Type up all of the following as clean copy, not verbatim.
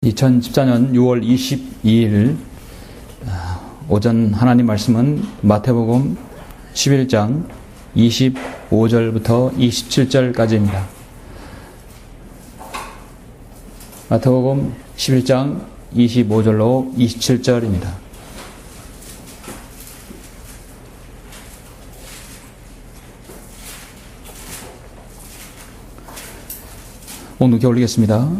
2014년 6월 22일 오전 하나님 말씀은 마태복음 11장 25절부터 27절까지입니다. 마태복음 11장 25절로 27절입니다. 오늘 올리겠습니다.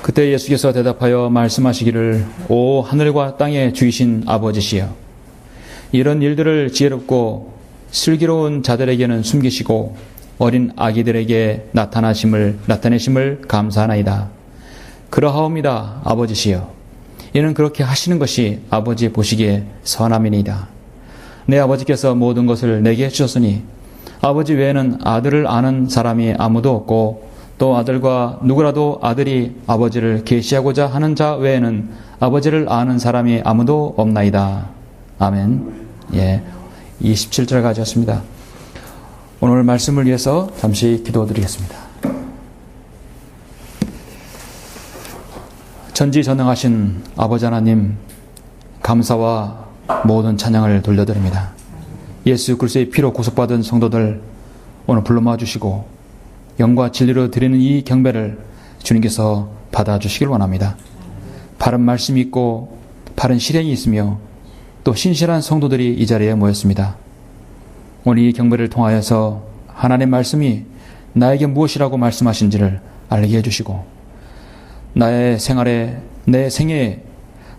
그때 예수께서 대답하여 말씀하시기를 오 하늘과 땅의 주이신 아버지시여, 이런 일들을 지혜롭고 슬기로운 자들에게는 숨기시고 어린 아기들에게 나타내심을 감사하나이다. 그러하옵니다 아버지시여, 이는 그렇게 하시는 것이 아버지 보시기에 선함이니이다. 내 아버지께서 모든 것을 내게 해주셨으니 아버지 외에는 아들을 아는 사람이 아무도 없고 또 아들과 누구라도 아들이 아버지를 계시하고자 하는 자 외에는 아버지를 아는 사람이 아무도 없나이다. 아멘. 27절 가졌습니다. 오늘 말씀을 위해서 잠시 기도드리겠습니다. 전지전능하신 아버지 하나님, 감사와 모든 찬양을 돌려드립니다. 예수 그리스도의 피로 구속받은 성도들 오늘 불러 모아주시고 영과 진리로 드리는 이 경배를 주님께서 받아주시길 원합니다. 바른 말씀이 있고 바른 실행이 있으며 또 신실한 성도들이 이 자리에 모였습니다. 오늘 이 경배를 통하여서 하나님의 말씀이 나에게 무엇이라고 말씀하신지를 알게 해주시고 나의 생활에, 내 생애에,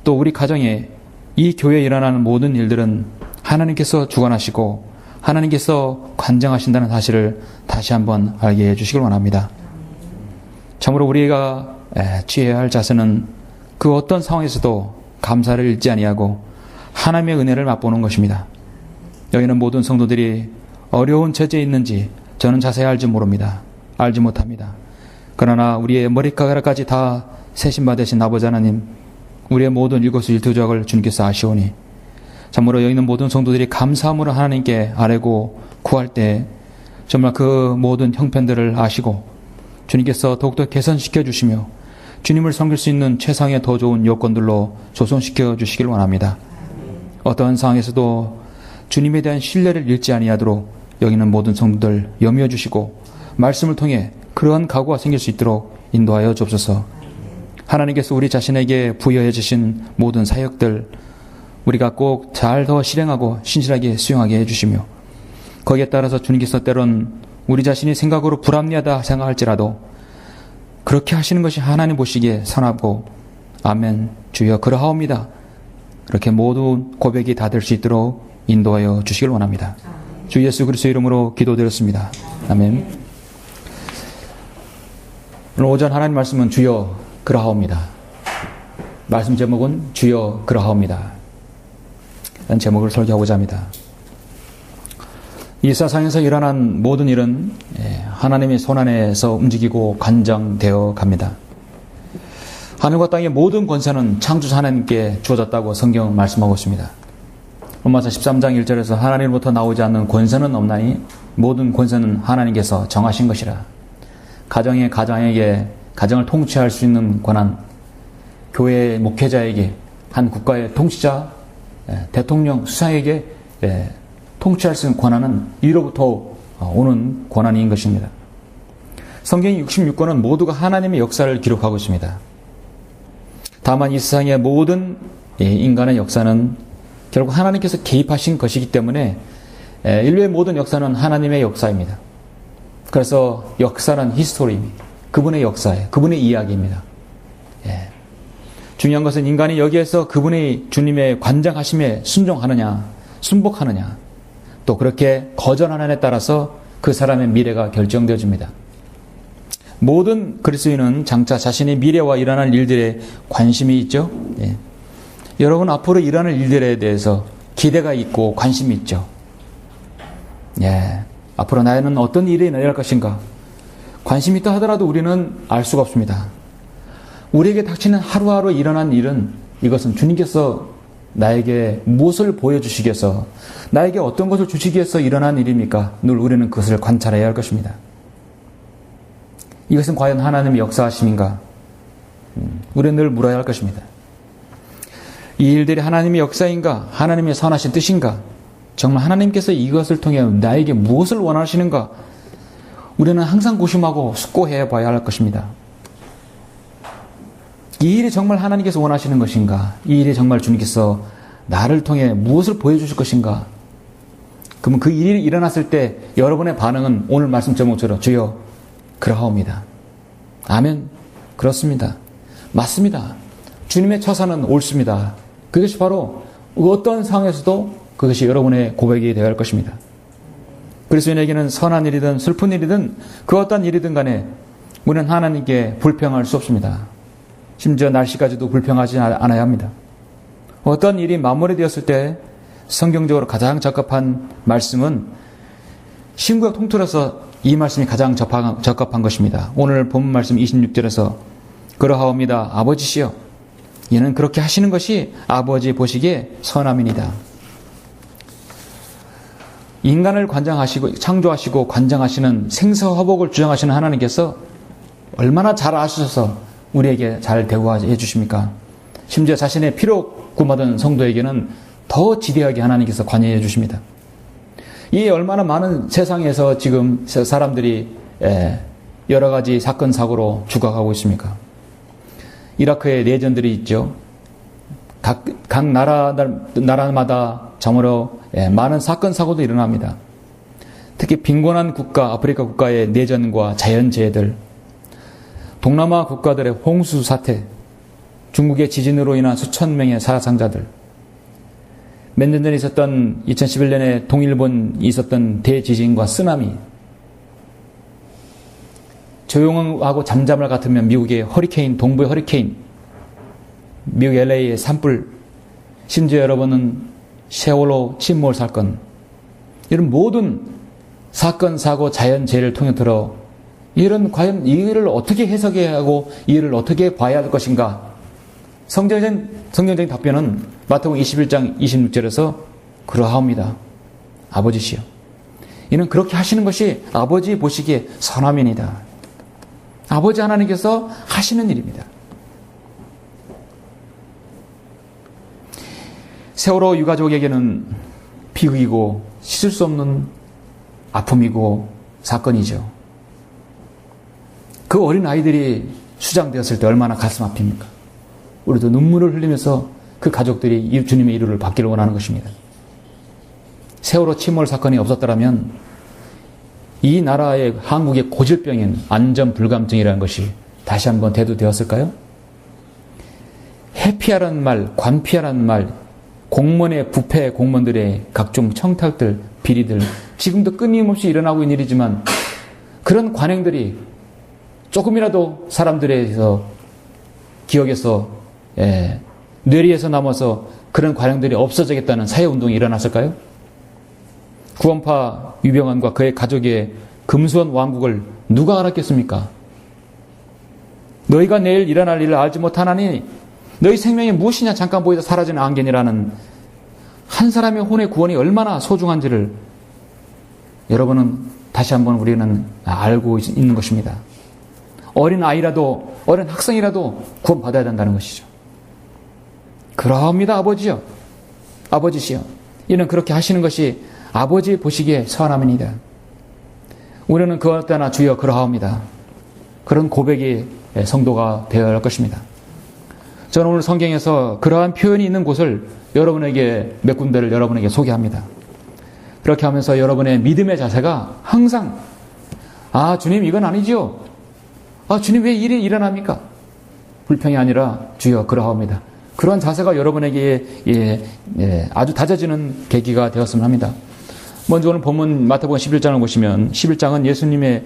또 우리 가정에, 이 교회에 일어나는 모든 일들은 하나님께서 주관하시고 하나님께서 관장하신다는 사실을 다시 한번 알게 해주시길 원합니다. 참으로 우리가 취해야 할 자세는 그 어떤 상황에서도 감사를 잃지 아니하고 하나님의 은혜를 맛보는 것입니다. 여기는 모든 성도들이 어려운 처지에 있는지 저는 자세히 알지 모릅니다. 알지 못합니다. 그러나 우리의 머리카락까지 다 세심받으신 아버지 하나님, 우리의 모든 일거수일투족을 주님께서 아시오니 참으로 여기 있는 모든 성도들이 감사함으로 하나님께 아뢰고 구할 때 정말 그 모든 형편들을 아시고 주님께서 더욱더 개선시켜 주시며 주님을 섬길 수 있는 최상의 더 좋은 요건들로 조성시켜 주시길 원합니다. 어떠한 상황에서도 주님에 대한 신뢰를 잃지 아니하도록 여기 있는 모든 성도들 염려 주시고 말씀을 통해 그러한 각오가 생길 수 있도록 인도하여 주옵소서. 하나님께서 우리 자신에게 부여해 주신 모든 사역들 우리가 꼭 잘 더 실행하고 신실하게 수행하게 해주시며 거기에 따라서 주님께서 때론 우리 자신이 생각으로 불합리하다 생각할지라도 그렇게 하시는 것이 하나님 보시기에 선하고 아멘 주여 그러하옵니다. 그렇게 모두 고백이 다 될 수 있도록 인도하여 주시길 원합니다. 주 예수 그리스도의 이름으로 기도드렸습니다. 아멘. 오늘 오전 하나님 말씀은 주여 그러하옵니다. 말씀 제목은 주여 그러하옵니다. 라는 제목을 설교하고자 합니다. 이 세상에서 일어난 모든 일은 하나님의 손안에서 움직이고 관장되어 갑니다. 하늘과 땅의 모든 권세는 창조자 하나님께 주어졌다고 성경 말씀하고 있습니다. 로마서 13장 1절에서 하나님으로부터 나오지 않는 권세는 없나니 모든 권세는 하나님께서 정하신 것이라. 가정에게 가정을 통치할 수 있는 권한, 교회의 목회자에게, 한 국가의 통치자, 대통령, 수상에게 통치할 수 있는 권한은 이로부터 오는 권한인 것입니다. 성경 66권은 모두가 하나님의 역사를 기록하고 있습니다. 다만 이 세상의 모든 인간의 역사는 결국 하나님께서 개입하신 것이기 때문에 인류의 모든 역사는 하나님의 역사입니다. 그래서 역사는 히스토리입니다. 그분의 역사예요. 그분의 이야기입니다. 중요한 것은 인간이 여기에서 그분의 주님의 관장하심에 순종하느냐, 순복하느냐, 또 그렇게 거절하느냐에 따라서 그 사람의 미래가 결정되어집니다. 모든 그리스도인은 장차 자신의 미래와 일어날 일들에 관심이 있죠. 여러분 앞으로 일어날 일들에 대해서 기대가 있고 관심이 있죠. 앞으로 나에는 어떤 일이 일어날 것인가 관심이 있다 하더라도 우리는 알 수가 없습니다. 우리에게 닥치는 하루하루 일어난 일은 이것은 주님께서 나에게 무엇을 보여주시기 위해서 나에게 어떤 것을 주시기 위해서 일어난 일입니까? 늘 우리는 그것을 관찰해야 할 것입니다. 이것은 과연 하나님의 역사하심인가? 우리는 늘 물어야 할 것입니다. 이 일들이 하나님의 역사인가? 하나님의 선하신 뜻인가? 정말 하나님께서 이것을 통해 나에게 무엇을 원하시는가? 우리는 항상 고심하고 숙고해 봐야 할 것입니다. 이 일이 정말 하나님께서 원하시는 것인가? 이 일이 정말 주님께서 나를 통해 무엇을 보여주실 것인가? 그러면 그 일이 일어났을 때 여러분의 반응은 오늘 말씀 제목처럼 주여 그러하옵니다. 아멘. 그렇습니다. 맞습니다. 주님의 처사는 옳습니다. 그것이 바로 어떤 상황에서도 그것이 여러분의 고백이 되어야 할 것입니다. 그리스도인에게는 선한 일이든 슬픈 일이든 그 어떤 일이든 간에 우리는 하나님께 불평할 수 없습니다. 심지어 날씨까지도 불평하지 않아야 합니다. 어떤 일이 마무리되었을 때 성경적으로 가장 적합한 말씀은 신구약 통틀어서 이 말씀이 가장 적합한 것입니다. 오늘 본문 말씀 26절에서 그러하옵니다. 아버지시여 이는 그렇게 하시는 것이 아버지 보시기에 선함이니이다. 인간을 관장하시고 창조하시고 관장하시는 생사화복을 주장하시는 하나님께서 얼마나 잘 아셔서 우리에게 잘 대우해 주십니까? 심지어 자신의 피로 구마든 성도에게는 더 지대하게 하나님께서 관여해 주십니다. 이 얼마나 많은 세상에서 지금 사람들이 여러 가지 사건 사고로 죽어가고 있습니까? 이라크에 내전들이 있죠. 각 나라마다 정말로 많은 사건 사고도 일어납니다. 특히 빈곤한 국가, 아프리카 국가의 내전과 자연재해들, 동남아 국가들의 홍수 사태, 중국의 지진으로 인한 수천 명의 사상자들, 몇 년 전에 있었던 2011년에 동일본이 있었던 대지진과 쓰나미, 조용하고 잠잠을 같으면 미국의 허리케인, 동부의 허리케인, 미국 LA의 산불, 심지어 여러분은 세월호 침몰 사건, 이런 모든 사건, 사고, 자연재해를 통해서 과연 이 일을 어떻게 해석해야 하고 이 일을 어떻게 봐야 할 것인가? 성경적인 답변은 마태복음 21장 26절에서 그러하옵니다. 아버지시여. 이는 그렇게 하시는 것이 아버지 보시기에 선함이니이다. 아버지 하나님께서 하시는 일입니다. 세월호 유가족에게는 비극이고 씻을 수 없는 아픔이고 사건이죠. 그 어린 아이들이 수장되었을 때 얼마나 가슴 아픕니까? 우리도 눈물을 흘리면서 그 가족들이 주님의 이루를 받기를 원하는 것입니다. 세월호 침몰 사건이 없었더라면 이 나라의 한국의 고질병인 안전불감증이라는 것이 다시 한번 대두되었을까요? 회피하라는 말, 관피하라는 말, 공무원의 부패 공무원들의 각종 청탁들, 비리들 지금도 끊임없이 일어나고 있는 일이지만 그런 관행들이 조금이라도 사람들에서 기억에서 뇌리에서 남아서 그런 관행들이 없어지겠다는 사회운동이 일어났을까요? 구원파 유병환과 그의 가족의 금수원 왕국을 누가 알았겠습니까? 너희가 내일 일어날 일을 알지 못하나니 너희 생명이 무엇이냐 잠깐 보이다 사라지는 안개니라는 한 사람의 혼의 구원이 얼마나 소중한지를 여러분은 다시 한번 우리는 알고 있는 것입니다. 어린 아이라도 어린 학생이라도 구원받아야 된다는 것이죠. 그러합니다. 아버지요. 아버지시여. 이는 그렇게 하시는 것이 아버지 보시기에 선함이니이다. 우리는 그 어느 때나 주여 그러하옵니다. 그런 고백이 성도가 되어야 할 것입니다. 저는 오늘 성경에서 그러한 표현이 있는 곳을 여러분에게 몇 군데를 여러분에게 소개합니다. 그렇게 하면서 여러분의 믿음의 자세가 항상 주님 이건 아니지요. 주님 왜 일이 일어납니까? 불평이 아니라 주여 그러하옵니다. 그런 자세가 여러분에게 아주 다져지는 계기가 되었으면 합니다. 먼저 오늘 본문 마태복음 11장을 보시면 11장은 예수님의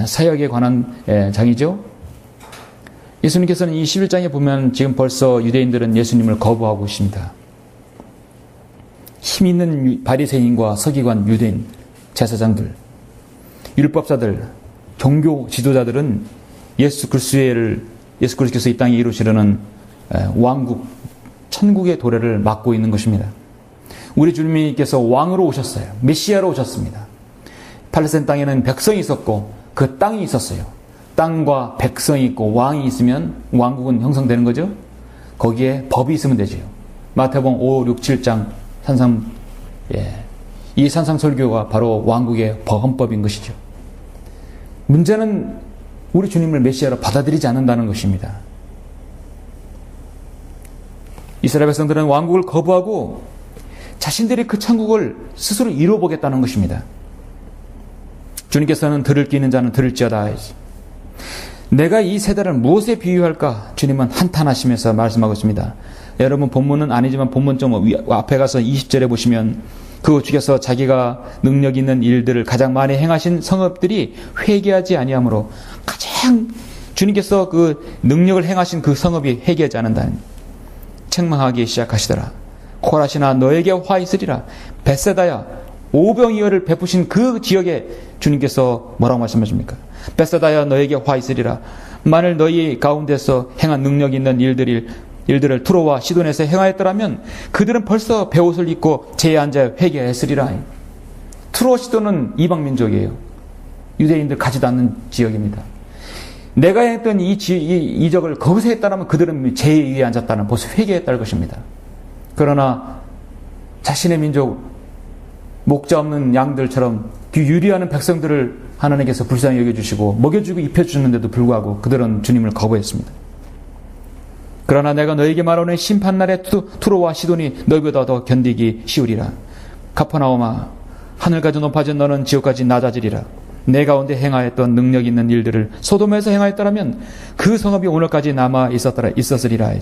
사역에 관한 장이죠. 예수님께서는 이 11장에 보면 지금 벌써 유대인들은 예수님을 거부하고 있습니다. 힘 있는 바리새인과 서기관, 유대인, 제사장들, 율법사들, 종교 지도자들은 예수 그리스도께서 이 땅에 이루시려는 왕국, 천국의 도래를 막고 있는 것입니다. 우리 주님께서 왕으로 오셨어요. 메시아로 오셨습니다. 팔레스타인 땅에는 백성이 있었고 그 땅이 있었어요. 땅과 백성이 있고 왕이 있으면 왕국은 형성되는 거죠. 거기에 법이 있으면 되지요. 마태복음 5, 6, 7장 산상, 이 산상설교가 바로 왕국의 헌법인 것이죠. 문제는 우리 주님을 메시아로 받아들이지 않는다는 것입니다. 이스라엘 백성들은 왕국을 거부하고 자신들이 그 천국을 스스로 이루어보겠다는 것입니다. 주님께서는 들을 끼 있는 자는 들을지어다. 내가 이 세대를 무엇에 비유할까? 주님은 한탄하시면서 말씀하고 있습니다. 여러분 본문은 아니지만 본문 좀 앞에 가서 20절에 보시면 그 주께서 자기가 능력 있는 일들을 가장 많이 행하신 성읍들이 회개하지 아니하므로 가장 주님께서 그 능력을 행하신 그 성읍이 회개하지 않는다는 책망하기 시작하시더라. 코라시나 너에게 화 있으리라. 벳세다야 오병이어를 베푸신 그 지역에 주님께서 뭐라고 말씀하십니까? 벳세다야 너에게 화 있으리라. 만일 너희 가운데서 행한 능력 있는 일들을 투로와 시돈에서 행하였더라면 그들은 벌써 베옷을 입고 제에 앉아 회개했으리라. 투로와 시돈은 이방 민족이에요. 유대인들 가지도 않는 지역입니다. 내가 했던 이 이적을 거기서 했다면 그들은 제에 위에 앉았다는 벌써 회개했다는 것입니다. 그러나 자신의 민족 목자 없는 양들처럼 유리하는 백성들을 하나님께서 불쌍히 여겨주시고 먹여주고 입혀주는데도 불구하고 그들은 주님을 거부했습니다. 그러나 내가 너에게 말하노니 심판날에 투로와 시돈이 너희보다 더 견디기 쉬우리라. 가퍼나움아 하늘까지 높아진 너는 지옥까지 낮아지리라. 내 가운데 행하였던 능력 있는 일들을 소돔에서 행하였더라면 그 성읍이 오늘까지 남아 있었으리라.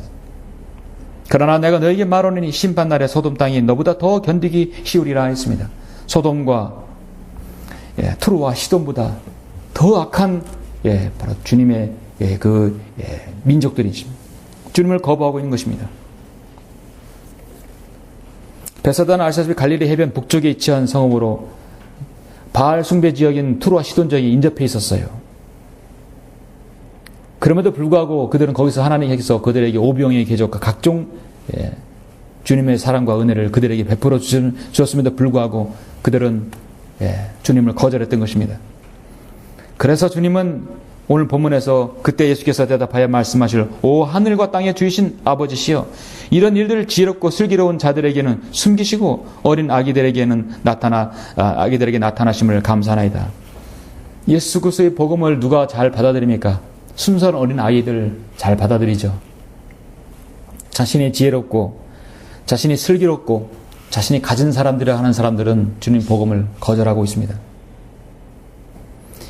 그러나 내가 너에게 말하노니 심판날에 소돔 땅이 너보다 더 견디기 쉬우리라 했습니다. 소돔과 투로와 시돈보다 더 악한 바로 주님의 민족들이지. 주님을 거부하고 있는 것입니다. 베사다는 아시다시피 갈릴리 해변 북쪽에 위치한 성읍으로 바알 숭배 지역인 투로와 시돈 지역이 인접해 있었어요. 그럼에도 불구하고 그들은 거기서 하나님께서 그들에게 오병이의 계적과 각종 주님의 사랑과 은혜를 그들에게 베풀어 주셨음에도 불구하고 그들은 주님을 거절했던 것입니다. 그래서 주님은 오늘 본문에서 그때 예수께서 대답하여 말씀하실 오 하늘과 땅의 주이신 아버지시여 이런 일들을 지혜롭고 슬기로운 자들에게는 숨기시고 어린 아기들에게 나타나심을 감사하나이다. 예수 그리스도의 복음을 누가 잘 받아들입니까? 순수한 어린 아이들 잘 받아들이죠. 자신이 지혜롭고 자신이 슬기롭고 자신이 가진 사람들이라 하는 사람들은 주님 복음을 거절하고 있습니다.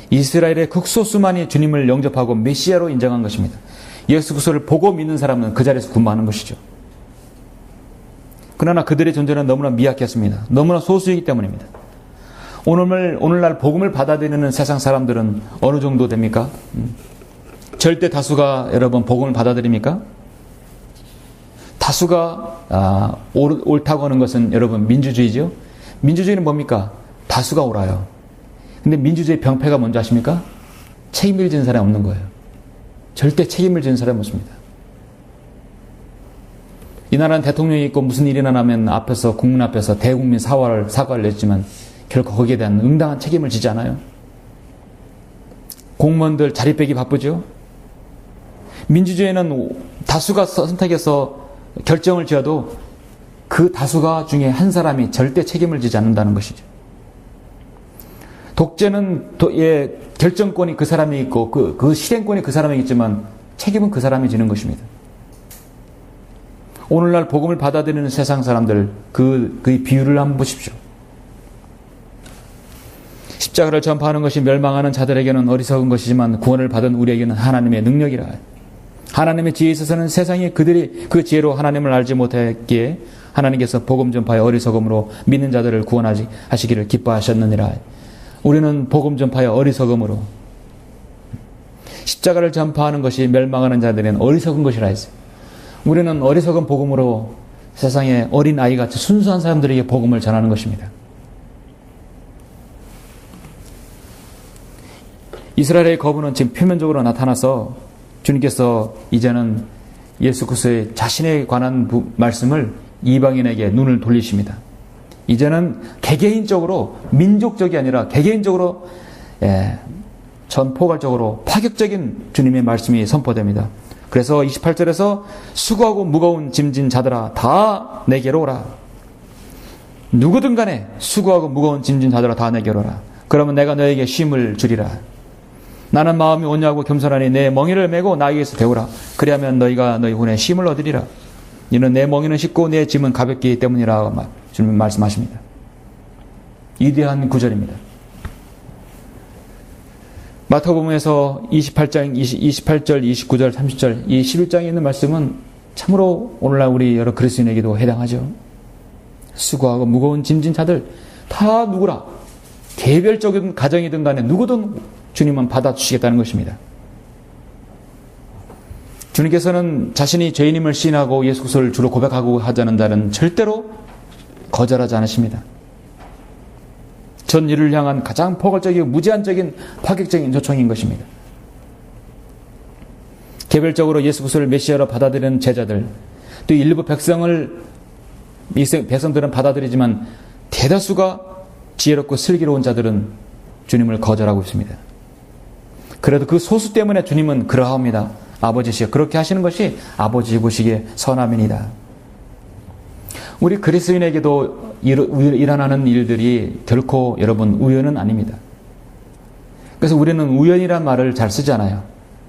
이스라엘의 극소수만이 주님을 영접하고 메시아로 인정한 것입니다. 예수 그리스도를 보고 믿는 사람은 그 자리에서 군마하는 것이죠. 그러나 그들의 존재는 너무나 미약했습니다. 너무나 소수이기 때문입니다. 오늘날 복음을 받아들이는 세상 사람들은 어느 정도 됩니까? 절대 다수가 여러분 복음을 받아들입니까? 다수가 옳다고 하는 것은 여러분 민주주의죠. 민주주의는 뭡니까? 다수가 옳아요. 근데 민주주의 병폐가 뭔지 아십니까? 책임을 지는 사람이 없는 거예요. 절대 책임을 지는 사람이 없습니다. 이 나라는 대통령이 있고 무슨 일이 나면 국민 앞에서 대국민 사과를 냈지만 결코 거기에 대한 응당한 책임을 지지 않아요. 공무원들 자리 빼기 바쁘죠. 민주주의는 다수가 선택해서 결정을 지어도 그 다수가 중에 한 사람이 절대 책임을 지지 않는다는 것이죠. 독재는 결정권이 그 사람이 있고 그 실행권이 그 사람이 있지만 책임은 그 사람이 지는 것입니다. 오늘날 복음을 받아들이는 세상 사람들 그 비유를 한번 보십시오. 십자가를 전파하는 것이 멸망하는 자들에게는 어리석은 것이지만 구원을 받은 우리에게는 하나님의 능력이라. 하나님의 지혜에 있어서는 세상이 그들이 그 지혜로 하나님을 알지 못했기에 하나님께서 복음 전파의 어리석음으로 믿는 자들을 구원하시기를 기뻐하셨느니라. 우리는 복음 전파의 어리석음으로 십자가를 전파하는 것이 멸망하는 자들은 어리석은 것이라 했어요. 우리는 어리석은 복음으로 세상에 어린 아이같이 순수한 사람들에게 복음을 전하는 것입니다. 이스라엘의 거부는 지금 표면적으로 나타나서 주님께서 이제는 예수 그리스도의 자신에 관한 말씀을 이방인에게 눈을 돌리십니다. 이제는 개개인적으로 민족적이 아니라 개개인적으로 전포괄적으로 파격적인 주님의 말씀이 선포됩니다. 그래서 28절에서 수고하고 무거운 짐진 자들아 다 내게로 오라. 누구든 간에 수고하고 무거운 짐진 자들아 다 내게로 오라. 그러면 내가 너에게 쉼을 주리라. 나는 마음이 온유하고 겸손하니 내 멍에를 메고 나에게서 배우라. 그리하면 너희가 너희 혼에 쉼을 얻으리라. 이는 내 멍에는 쉽고 내 짐은 가볍기 때문이라 주님 말씀하십니다. 위대한 구절입니다. 마태복음에서 28절, 29절, 30절 이 11장에 있는 말씀은 참으로 오늘날 우리 여러 그리스도인에게도 해당하죠. 수고하고 무거운 짐진 자들 다 누구라? 개별적인 가정이든 간에 누구든 주님은 받아주시겠다는 것입니다. 주님께서는 자신이 죄인임을 시인하고 예수 그리스도를 주로 고백하고 하자는 자는 절대로 거절하지 않으십니다. 전 인류를 향한 가장 포괄적이고 무제한적인 파격적인 초청인 것입니다. 개별적으로 예수 그리스도를 메시아로 받아들이는 제자들, 또 일부 백성들은 받아들이지만 대다수가 지혜롭고 슬기로운 자들은 주님을 거절하고 있습니다. 그래도 그 소수 때문에 주님은 그러하옵니다. 아버지시여 그렇게 하시는 것이 아버지 보시기에 선함이니이다. 우리 그리스도인에게도 일어나는 일들이 결코 여러분 우연은 아닙니다. 그래서 우리는 우연이란 말을 잘 쓰잖아요.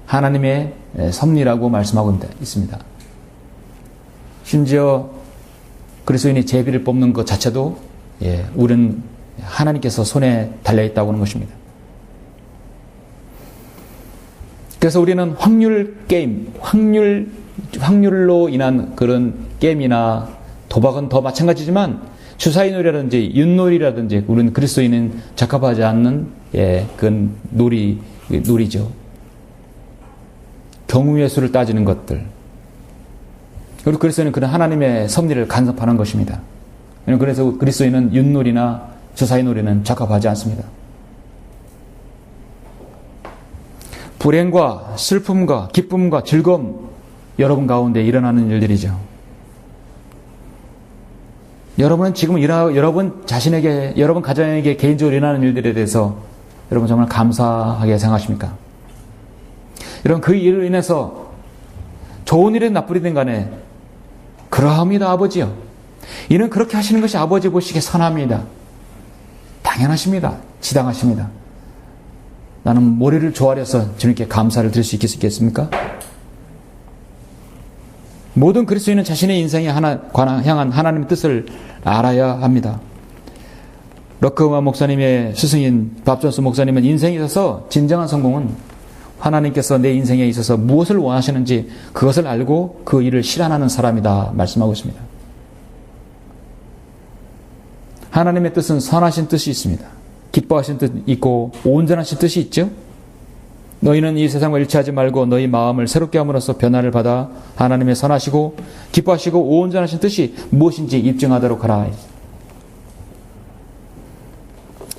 하나님의 섭리라고 말씀하고 있습니다. 심지어 그리스도인이 제비를 뽑는 것 자체도 우리는 하나님께서 손에 달려있다고 하는 것입니다. 그래서 우리는 확률 게임, 확률로 인한 그런 게임이나 도박은 더 마찬가지지만 주사위놀이라든지 윷놀이라든지 우리는 그리스도인은 적합하지 않는 그런 놀이죠. 경우의 수를 따지는 것들. 그리고 그리스도인은 그런 하나님의 섭리를 간섭하는 것입니다. 그래서 그리스도인은 윷놀이나 주사위놀이는 적합하지 않습니다. 불행과 슬픔과 기쁨과 즐거움 여러분 가운데 일어나는 일들이죠. 여러분은 지금 여러분 자신에게, 여러분 가정에게 개인적으로 일어나는 일들에 대해서 여러분 정말 감사하게 생각하십니까? 여러분 그 일을 인해서 좋은 일이든 나쁜 일이든 간에 그러합니다 아버지요. 이는 그렇게 하시는 것이 아버지 보시기에 선합니다. 당연하십니다. 지당하십니다. 나는 머리를 조아려서 주님께 감사를 드릴 수 있겠습니까? 모든 그리스도인은 자신의 인생에 향한 하나님의 뜻을 알아야 합니다. 러크마 목사님의 스승인 밥존스 목사님은 인생에 있어서 진정한 성공은 하나님께서 내 인생에 있어서 무엇을 원하시는지 그것을 알고 그 일을 실현하는 사람이다 말씀하고 있습니다. 하나님의 뜻은 선하신 뜻이 있습니다. 기뻐하신 뜻 있고 온전하신 뜻이 있죠. 너희는 이 세상과 일치하지 말고 너희 마음을 새롭게 함으로써 변화를 받아 하나님의 선하시고 기뻐하시고 온전하신 뜻이 무엇인지 입증하도록 하라.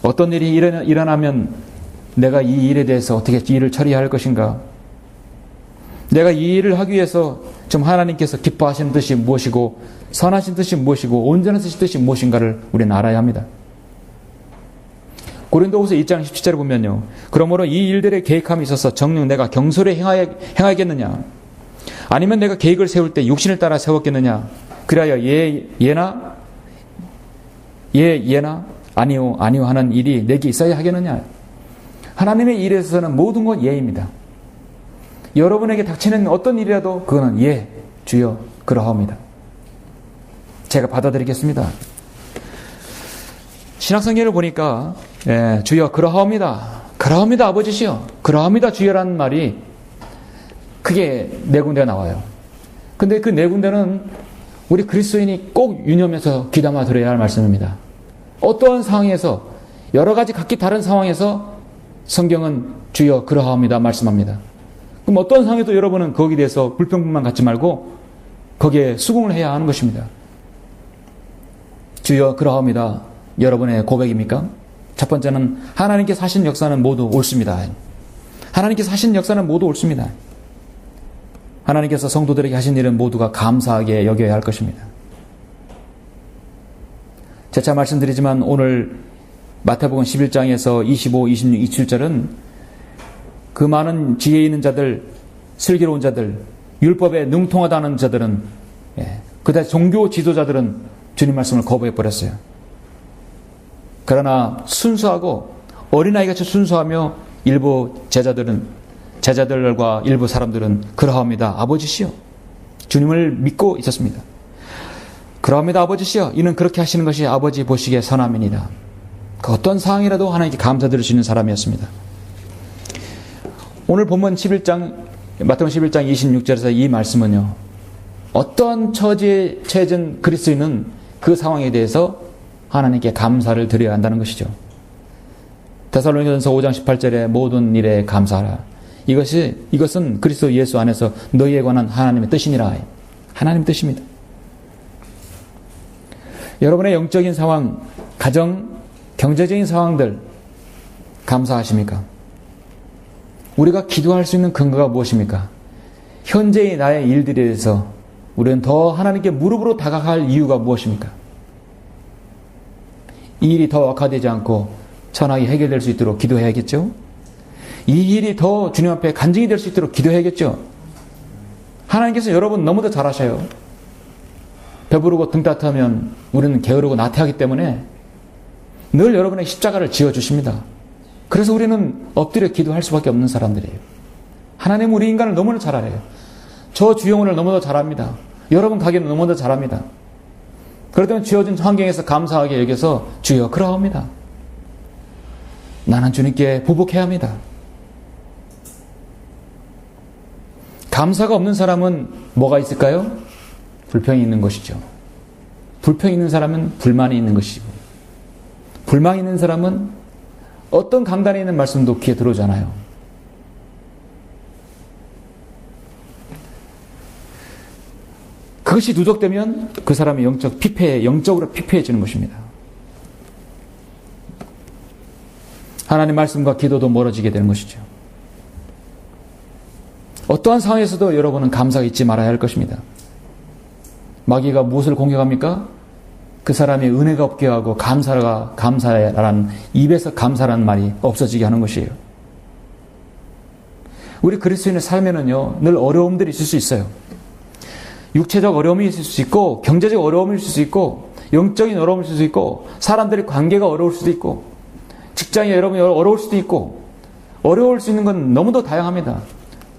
어떤 일이 일어나면 내가 이 일에 대해서 어떻게 일을 처리할 것인가? 내가 이 일을 하기 위해서 좀 하나님께서 기뻐하시는 뜻이 무엇이고 선하신 뜻이 무엇이고 온전한 뜻이 무엇인가를 우리는 알아야 합니다. 고린도후서 2장 17절을 보면요. 그러므로 이 일들의 계획함이 있어서 정녕 내가 경솔히 행하겠느냐? 아니면 내가 계획을 세울 때 육신을 따라 세웠겠느냐? 그리하여 예나 아니요 하는 일이 내게 있어야 하겠느냐? 하나님의 일에 있어서는 모든 건 예입니다. 여러분에게 닥치는 어떤 일이라도 그거는 예, 주여 그러하옵니다. 제가 받아들이겠습니다. 신약성경을 보니까 주여 그러하옵니다. 그러하옵니다 아버지시여. 그러하옵니다 주여라는 말이 크게 네 군데가 나와요. 근데 그 네 군데는 우리 그리스도인이 꼭 유념해서 귀담아 들어야 할 말씀입니다. 어떠한 상황에서 여러 가지 각기 다른 상황에서 성경은 주여 그러하옵니다 말씀합니다. 그럼 어떤 상황에도 여러분은 거기에 대해서 불평만 갖지 말고 거기에 수긍을 해야 하는 것입니다. 주여 그러하옵니다. 여러분의 고백입니까? 첫 번째는 하나님께서 하신 역사는 모두 옳습니다. 하나님께서 하신 역사는 모두 옳습니다. 하나님께서 성도들에게 하신 일은 모두가 감사하게 여겨야 할 것입니다. 재차 말씀드리지만 오늘 마태복음 11장에서 25, 26, 27절은 그 많은 지혜 있는 자들, 슬기로운 자들, 율법에 능통하다는 자들은, 그다음 종교 지도자들은 주님 말씀을 거부해버렸어요. 그러나 순수하고 어린아이같이 순수하며 일부 제자들과 일부 사람들은 그러합니다. 아버지시여. 주님을 믿고 있었습니다. 그러합니다. 아버지시여. 이는 그렇게 하시는 것이 아버지 보시기에 선함이니이다. 그 어떤 상황이라도 하나님께 감사드릴 수 있는 사람이었습니다. 오늘 본문 11장, 마태복음 11장 26절에서 이 말씀은요, 어떤 처지에 처해진 그리스도인은 그 상황에 대해서 하나님께 감사를 드려야 한다는 것이죠. 데살로니가전서 5장 18절에 모든 일에 감사하라. 이것은 그리스도 예수 안에서 너희에 관한 하나님의 뜻이니라. 하나님의 뜻입니다. 여러분의 영적인 상황, 가정, 경제적인 상황들 감사하십니까? 우리가 기도할 수 있는 근거가 무엇입니까? 현재의 나의 일들에 대해서 우리는 더 하나님께 무릎으로 다가갈 이유가 무엇입니까? 이 일이 더 악화되지 않고 천하게 해결될 수 있도록 기도해야겠죠? 이 일이 더 주님 앞에 간증이 될 수 있도록 기도해야겠죠? 하나님께서 여러분 너무도 잘하셔요. 배부르고 등 따뜻하면 우리는 게으르고 나태하기 때문에 늘 여러분의 십자가를 지어주십니다. 그래서 우리는 엎드려 기도할 수밖에 없는 사람들이에요. 하나님 우리 인간을 너무나 잘 알아요. 저 주영훈을 너무나 잘합니다. 여러분 가게는 너무나 잘합니다. 그럴 때는 지어진 환경에서 감사하게 여겨서 주여 그러합니다. 나는 주님께 보복해야 합니다. 감사가 없는 사람은 뭐가 있을까요? 불평이 있는 것이죠. 불평이 있는 사람은 불만이 있는 것이고, 불만이 있는 사람은 어떤 강단에 있는 말씀도 귀에 들어오잖아요. 그것이 누적되면 그 사람이 영적으로 피폐해지는 것입니다. 하나님 말씀과 기도도 멀어지게 되는 것이죠. 어떠한 상황에서도 여러분은 감사가 잊지 말아야 할 것입니다. 마귀가 무엇을 공격합니까? 그 사람이 은혜가 없게 하고 감사라는 입에서 감사라는 말이 없어지게 하는 것이에요. 우리 그리스도인의 삶에는요, 늘 어려움들이 있을 수 있어요. 육체적 어려움이 있을 수 있고, 경제적 어려움이 있을 수 있고, 영적인 어려움이 있을 수 있고, 사람들의 관계가 어려울 수도 있고, 직장이 여러분이 어려울 수도 있고, 어려울 수 있는 건 너무도 다양합니다.